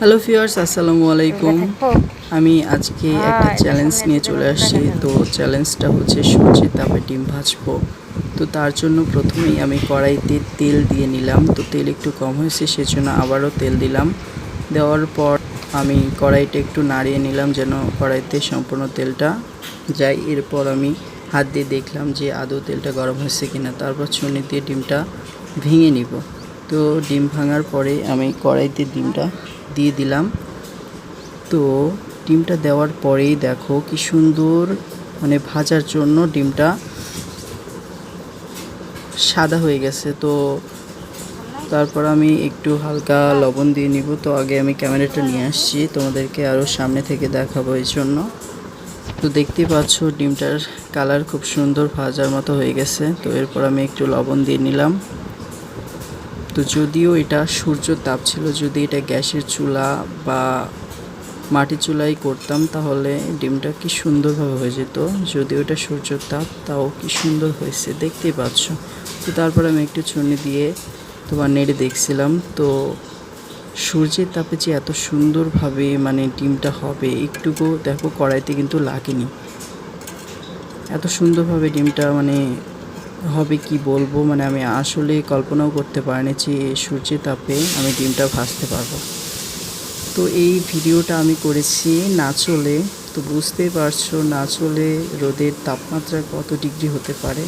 Hello viewers, আসসালামু আলাইকুম। আমি আজকে একটা চ্যালেঞ্জ নিয়ে চলে আসছি। তো চ্যালেঞ্জটা হচ্ছে সূর্যের তাপে ডিম ভাজবো। তো তার জন্য প্রথমেই আমি কড়াইতে তেল দিয়ে নিলাম। তো তেল একটু কম হয়েছে, সেজন্য আবারও তেল দিলাম। দেওয়ার পর আমি কড়াইটা একটু নাড়িয়ে নিলাম যেন কড়াইতে সম্পূর্ণ তেলটা যায়। এরপর আমি হাত দিয়ে দেখলাম যে আদৌ তেলটা গরম হয়েছে কিনা। তারপর ছুরি দিয়ে ডিমটা ভেঙে নিব। তো ডিম ভাঙার পরে আমি কড়াইতে ডিমটা দিয়ে দিলাম। তো ডিমটা দেওয়ার পরেই দেখো কি সুন্দর, মানে ভাজার জন্য ডিমটা সাদা হয়ে গেছে। তো তারপর আমি একটু হালকা লবণ দিয়ে নিব। তো আগে আমি ক্যামেরাটা নিয়ে আসছি তোমাদেরকে আরও সামনে থেকে দেখাবো এই জন্য। তো দেখতেই পাচ্ছ ডিমটার কালার খুব সুন্দর ভাজার মতো হয়ে গেছে। তো এরপর আমি একটু লবণ দিয়ে নিলাম। তো যদিও এটা সূর্য তাপ ছিল, যদি এটা গ্যাসের চুলা বা মাটির চুলাই করতাম তাহলে ডিমটা কি সুন্দরভাবে হয়ে যেত। যদিও এটা সূর্যের তাপ, তাও কি সুন্দর হয়েছে দেখতেই পাচ্ছ। তো তারপর আমি একটু ছুরি দিয়ে তোমার নেড়ে দেখছিলাম। তো সূর্যের তাপে যে এত সুন্দরভাবে মানে ডিমটা হবে, একটুকু দেখো কড়াইতে কিন্তু লাগেনি। এত সুন্দরভাবে ডিমটা মানে হবে কি বলবো, মানে আমি আসলে কল্পনাও করতে পারিনি যে সূর্যের তাপে আমি ডিমটা ভাজতে পারবো। তো এই ভিডিওটা আমি করেছি নাচলে। তো বুঝতেই পারছো নাচলে রোদের তাপমাত্রা কত ডিগ্রি হতে পারে।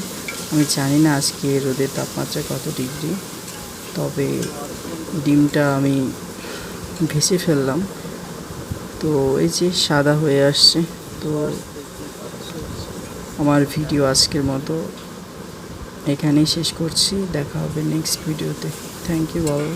আমি জানি না আজকে রোদের তাপমাত্রা কত ডিগ্রি, তবে ডিমটা আমি ভেজে ফেললাম। তো এই যে সাদা হয়ে আসছে। তো আমার ভিডিও আজকের মতো এখানেই শেষ করছি। দেখা হবে নেক্সট ভিডিওতে। Thank you all.